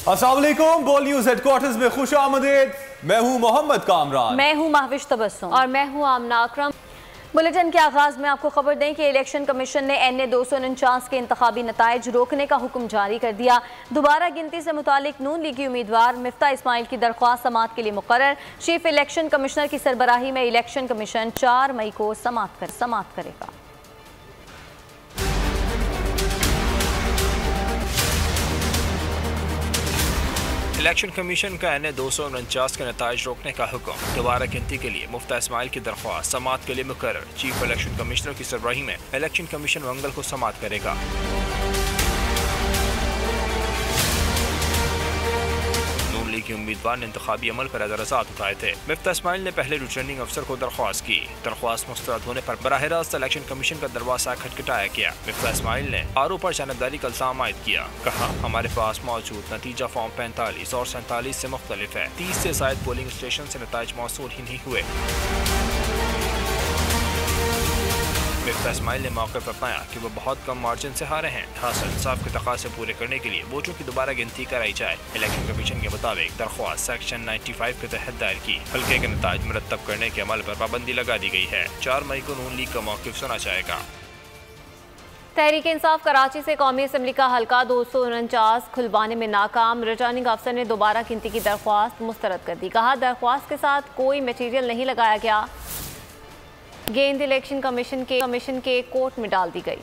अस्सलाम वालेकुम। बोल न्यूज हेडक्वार्टर्स में खुश आमदीद। मैं हूं मोहम्मद कामरान। मैं हूं महविश तबस्सुम और मैं हूं आमना अकरम। बुलेटिन के आगाज में आपको खबर दें कि इलेक्शन कमीशन ने NA 249 के इंतखाबी नताइज रोकने का हुक्म जारी कर दिया। दोबारा गिनती से मुतालिक नून लीगी उम्मीदवार मिफ्ता इस्माइल की दरख्वास्त समाअत के लिए मुकर्रर। चीफ इलेक्शन कमिश्नर की सरबराही में इलेक्शन कमीशन 4 मई को समाअत करेगा। इलेक्शन कमीशन का NA 249 के नताइज रोकने का हुक्म। दोबारा गिनती के लिए मुफ्ता इस्माइल की दरख्वास्त समाअत के लिए मुकर्रर। चीफ इलेक्शन कमिश्नर की सरबराही में इलेक्शन कमीशन मंगल को समाअत करेगा। के उम्मीदवार ने इंतखाबी अमल पर एतराज़ात उठाए थे। मिफ्ता इस्माइल ने पहले रिटर्निंग अफसर को दरख्वास्त की। दरख्वास्त मुस्तरद होने पर बराह रास्त इलेक्शन कमीशन का दरवाजा खटखटाया गया। मिफ्ता इस्माइल ने आरोप पर जानबदारी का इल्जाम आयद किया। कहा, हमारे पास मौजूद नतीजा फॉर्म 45 और 47 से मुख्तलिफ है। 30 से ज़ायद पोलिंग स्टेशन से नताइज मौसूल ही नहीं हुए। मिफ्ता इस्माइल ने मौके पर पाया कि वो बहुत कम मार्जिन से हारे हैं। हासिल इंसाफ के तकाज़े पूरे करने के लिए वोटों की दोबारा गिनती कराई जाए। इलेक्शन कमीशन के मुताबिक दरख्वास्त सेक्शन 95 के तहत दायर की। हल्के के नताइज मुरतब करने के अमल पर पाबंदी लगा दी गई है। 4 मई को नून लीग का मौक़िफ़ सुना जाएगा। तहरीक इंसाफ कराची से कौमी असम्बली का हल्का 249 खुलवाने में नाकाम। रिटर्निंग अफसर ने दोबारा गिनती की दरख्वास्त मुस्तरद कर दी। कहा, दरख्वास्त के साथ कोई मटीरियल नहीं लगाया गया। गेंद इलेक्शन कमीशन के कोर्ट में डाल दी गई।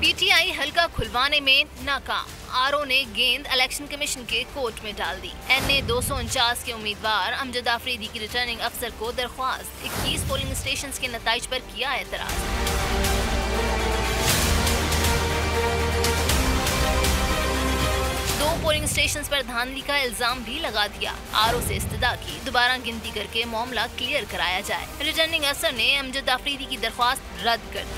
PTI हल्का खुलवाने में नाकाम। RO ने गेंद इलेक्शन कमीशन के कोर्ट में डाल दी। NA 249 के उम्मीदवार अमजद आफरीदी की रिटर्निंग अफसर को दरख्वास्त। 21 पोलिंग स्टेशन के नताइज पर किया एतराज। पोलिंग स्टेशन पर धांधली का इल्जाम भी लगा दिया। RO से इस्तदा की दोबारा गिनती करके मामला क्लियर कराया जाए। रिटर्निंग अफसर ने अमजद आफरीदी की दरख्वास्त रद्द कर दी।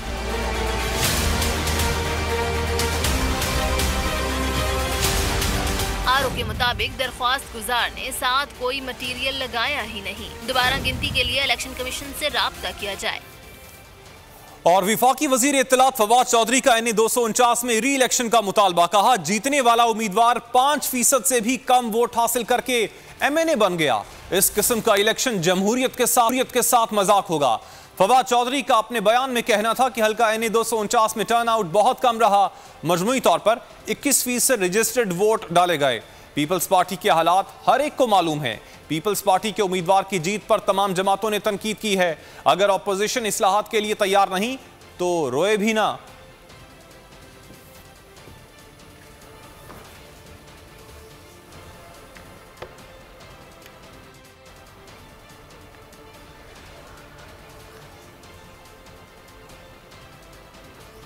RO के मुताबिक दरख्वास्त गुजार ने साथ कोई मटीरियल लगाया ही नहीं। दोबारा गिनती के लिए इलेक्शन कमीशन से राब्ता किया जाए। और विफाकी वजीर इत्तलात फवाद चौधरी का NA 249 में री इलेक्शन का मुतालबा। कहा, जीतने वाला उम्मीदवार 5% से भी कम वोट हासिल करके MNA बन गया। इस किस्म का इलेक्शन जमहूरियत के साथ मजाक होगा। फवाद चौधरी का अपने बयान में कहना था कि हल्का NA 249 में टर्न आउट बहुत कम रहा। मजमूई तौर पर 21% रजिस्टर्ड वोट डाले गए। पीपल्स पार्टी के हालात हर एक को मालूम है। पीपल्स पार्टी के उम्मीदवार की जीत पर तमाम जमातों ने तनकीद की है। अगर अपोजिशन इस्लाहात के लिए तैयार नहीं तो रोए भी ना।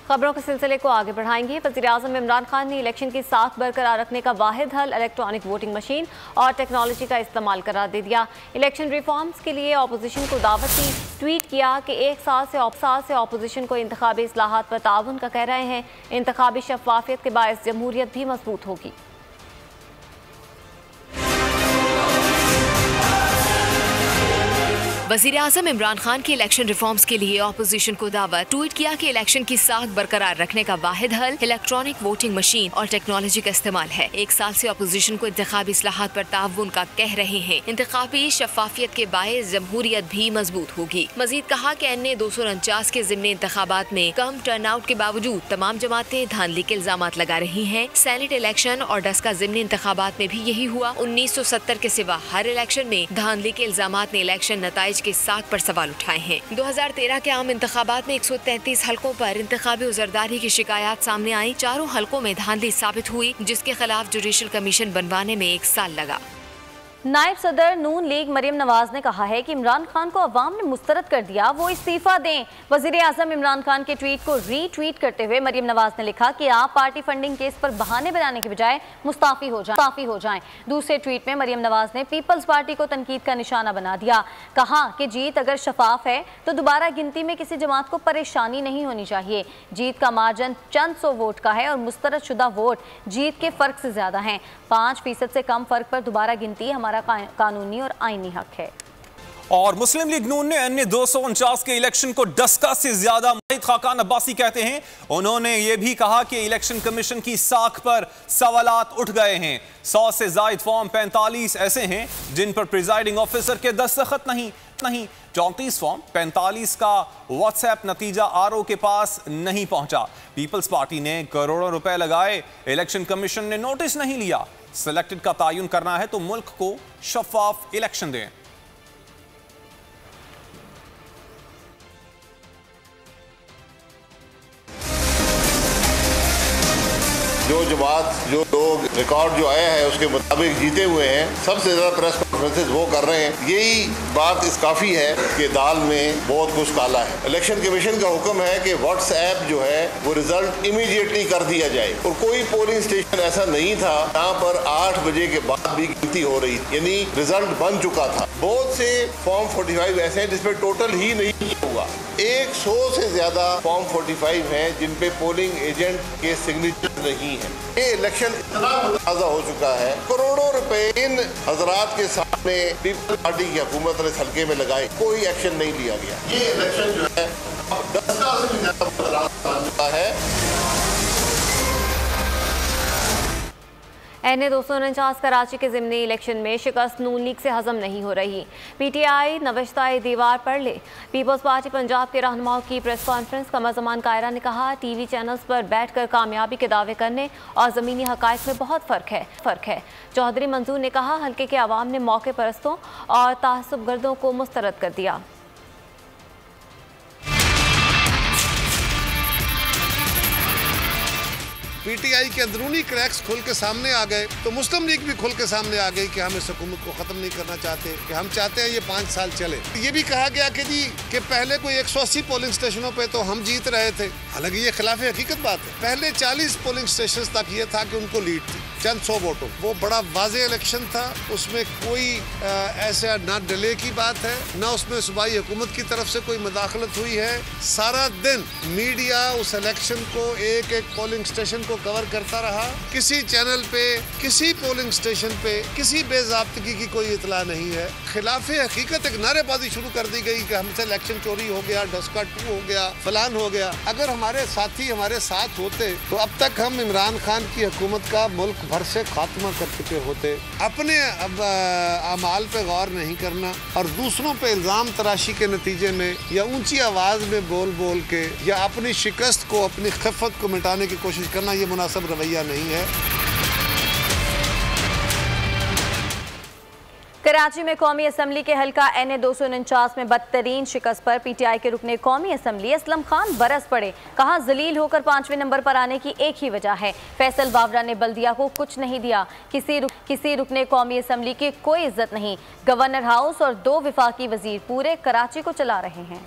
खबरों के सिलसिले को आगे बढ़ाएंगे। वज़ीर-ए-आज़म इमरान खान ने इलेक्शन की साख बरकरार रखने का वाहिद हल इलेक्ट्रॉनिक वोटिंग मशीन और टेक्नोलॉजी का इस्तेमाल करार दे दिया। इलेक्शन रिफॉर्म्स के लिए अपोजिशन को दावत दी। ट्वीट किया कि 1 साल से अपोजिशन को इंतखाबी इस्लाहात पर ताउन का कह रहे हैं। इंतखाबी शफाफियत के बायस जमहूरियत भी मजबूत होगी। वज़ीर-ए-आज़म इमरान खान की इलेक्शन रिफॉर्म्स के लिए अपोजिशन को दावत। ट्वीट किया कि इलेक्शन की साख बरकरार रखने का वाहिद हल इलेक्ट्रॉनिक वोटिंग मशीन और टेक्नोलॉजी का इस्तेमाल है। 1 साल से अपोजिशन को इंतखाबी इस्लाहात पर ताउन का कह रहे हैं। इंतखाबी शफाफियत के बायस जमहूरियत भी मजबूत होगी। मजीद कहा कि NA 249 के ज़िमनी इंतखाबात में कम टर्न आउट के बावजूद तमाम जमातें धांधली के इल्जाम लगा रही हैं। सेनेट इलेक्शन और डस का ज़िमनी इंतखाबात में भी यही हुआ। 1970 के सिवा हर इलेक्शन में धांधली के इल्जाम ने इलेक्शन नताइज के साख पर सवाल उठाए हैं। 2013 के आम इंतखाबात में 133 हलकों पर इंतखाबी उजरदारी की शिकायत सामने आई। 4 हलकों में धांधली साबित हुई, जिसके खिलाफ जुडिशल कमीशन बनवाने में 1 साल लगा। नायब सदर नून लीग मरियम नवाज ने कहा है कि इमरान खान को अवाम ने मुस्तरद कर दिया, वो इस्तीफा दें। वज़ीर-ए-आज़म इमरान खान के ट्वीट को रीट्वीट करते हुए मरियम नवाज ने लिखा कि आप पार्टी फंडिंग केस पर बहाने बनाने के बजाय मुस्ताफी हो जाएं। दूसरे ट्वीट में मरियम नवाज ने पीपल्स पार्टी को तनकीद का निशाना बना दिया। कहा कि जीत अगर शफाफ है तो दोबारा गिनती में किसी जमात को परेशानी नहीं होनी चाहिए। जीत का मार्जिन चंद 100 वोट का है और मुस्तरद शुदा वोट जीत के फर्क से ज्यादा हैं। 5% से कम फर्क पर दोबारा गिनती हमारा कानूनी और आईनी हक है। और मुस्लिम लीग नून ने अन्य 249 के इलेक्शन को डस्का से ज्यादा। महिद खाकान अब्बासी कहते हैं, उन्होंने ये भी कहा कि इलेक्शन कमीशन की साख पर सवालात उठ गए हैं। 100 से जायद फॉर्म 45 ऐसे हैं जिन पर प्रिजाइडिंग ऑफिसर के दस्तखत नहीं। 34 फॉर्म 45 का व्हाट्सएप नतीजा आरओ के पास नहीं पहुंचा। पीपल्स पार्टी ने करोड़ों रुपए लगाए, इलेक्शन कमीशन ने नोटिस नहीं लिया। सिलेक्टेड का तयन करना है तो मुल्क को शफाफ इलेक्शन दें। जो जमात जो लोग रिकॉर्ड जो आया है उसके मुताबिक जीते हुए हैं, सबसे ज़्यादा प्रेस कॉन्फ्रेंसेस वो कर रहे हैं। यही बात इस काफ़ी है कि दाल में बहुत कुछ काला है। इलेक्शन कमीशन का हुक्म है कि व्हाट्सएप जो है वो रिजल्ट इमीडिएटली कर दिया जाए, और कोई पोलिंग स्टेशन ऐसा नहीं था जहाँ पर 8 बजे के बाद भी गिनती हो रही, यानी रिजल्ट बन चुका था। बहुत से फॉर्म 45 ऐसे हैं जिसपे टोटल ही नहीं हुआ। 100 से ज्यादा फॉर्म 45 हैं जिन पे पोलिंग एजेंट के सिग्नेचर नहीं है। ये इलेक्शन इतना मुताजा हो चुका है, करोड़ों रुपए इन हजरात के सामने पीपल्स पार्टी की हुकूमत ने इस हल्के में लगाए, कोई एक्शन नहीं लिया गया। ये इलेक्शन जो है 10 साल से ज्यादा मुताजा हो चुका है। NA 249 कराची के ज़िमनी इलेक्शन में शिकस्त नून लीग से हजम नहीं हो रही। PTI नवश्ताए दीवार पढ़ ले। पीपल्स पार्टी पंजाब के रहनुमाओं की प्रेस कॉन्फ्रेंस। कमर ज़मान कायरा ने कहा, टीवी चैनल्स पर बैठकर कामयाबी के दावे करने और ज़मीनी हक़ाइक़ में बहुत फ़र्क है। चौधरी मंजूर ने कहा, हल्के के अवाम ने मौके परस्तों और तासुबगर्दों को मुस्तरद कर दिया। PTI के अंदरूनी क्रैक्स खुल के सामने आ गए तो मुस्लिम लीग भी खुल के सामने आ गई कि हम इस हुकूमत को ख़त्म नहीं करना चाहते, कि हम चाहते हैं ये 5 साल चले। ये भी कहा गया कि जी कि पहले कोई 180 पोलिंग स्टेशनों पे तो हम जीत रहे थे, हालांकि ये खिलाफ हकीकत बात है। पहले 40 पोलिंग स्टेशन तक ये था कि उनको लीड थी चंद 100 वोटों। वो बड़ा वाज़ेह इलेक्शन था, उसमें कोई ऐसा ना डिले की बात है, ना उसमें सूबाई हुकूमत की तरफ से कोई मुदाखलत हुई है। सारा दिन मीडिया उस इलेक्शन को एक एक पोलिंग स्टेशन को कवर करता रहा। किसी चैनल पे, किसी पोलिंग स्टेशन पे किसी बेज़ाब्तगी की कोई इतला नहीं है। खिलाफ हकीकत एक नारेबाजी शुरू कर दी गई कि हमसे इलेक्शन चोरी हो गया, डस्का 2 हो गया, फलान हो गया। अगर हमारे साथी हमारे साथ होते तो अब तक हम इमरान खान की हुकूमत का मुल्क भर से खात्मा कर चुके होते। अपने अमाल पे गौर नहीं करना और दूसरों पे इल्ज़ाम तराशी के नतीजे में या ऊंची आवाज़ में बोल बोल के या अपनी शिकस्त को, अपनी खिफ़त को मिटाने की कोशिश करना, ये मुनासिब रवैया नहीं है। कराची में कौमी असम्बली के हल्का NA 249 में बदतरीन शिकस्त पर PTI के रुकने कौमी असम्बली असलम खान बरस पड़े। कहा, जलील होकर 5वें नंबर पर आने की एक ही वजह है, फैसल वावड़ा ने बल्दिया को कुछ नहीं दिया। किसी रुकने कौमी असम्बली की कोई इज्जत नहीं। गवर्नर हाउस और 2 विफाकी वजीर पूरे कराची को चला रहे हैं।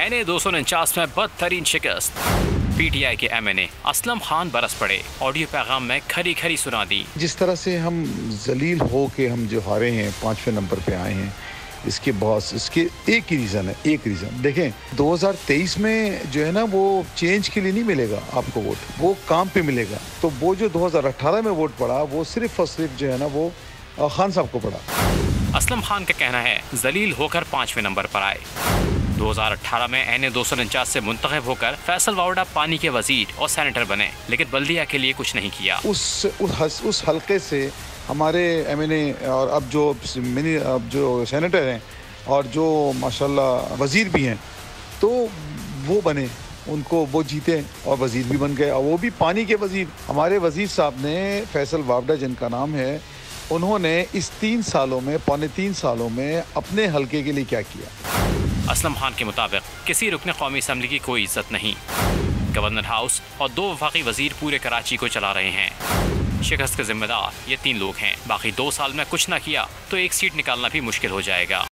NA 249 में बदतरीन शिकस्त। PTI के MNA असलम खान बरस पड़े। ऑडियो पैगाम में खरी खरी सुना दी। जिस तरह से हम जलील हो के हम जो हारे हैं, 5वें नंबर पे आए हैं, इसके एक ही रीज़न है। एक रीज़न देखें, 2023 में जो है ना, वो चेंज के लिए नहीं मिलेगा आपको वोट, वो काम पे मिलेगा। तो वो जो 2018 में वोट पड़ा, वो सिर्फ और सिर्फ जो है ना, वो खान साहब को पड़ा। असलम खान का कहना है, जलील होकर 5वें नंबर पर आए। 2018 में NA 249 से मुंतखब होकर फैसल वावड़ा पानी के वजीर और सेनेटर बने, लेकिन बल्दिया के लिए कुछ नहीं किया। उस हल्के से हमारे MNA और अब जो सेनेटर हैं और जो माशाल्लाह वजीर भी हैं, तो वो बने, उनको वो जीते और वजीर भी बन गए, और वो भी पानी के वजीर। हमारे वजीर साहब ने, फैसल वावड़ा जिनका नाम है, उन्होंने इस 3 सालों में, पौने 3 सालों में अपने हल्के के लिए क्या किया। असलम खान के मुताबिक किसी रुकने कौमी असम्बली की कोई इज्जत नहीं। गवर्नर हाउस और 2 वफाकी वजीर पूरे कराची को चला रहे हैं। शिकस्त के जिम्मेदार ये 3 लोग हैं। बाकी 2 साल में कुछ ना किया तो एक सीट निकालना भी मुश्किल हो जाएगा।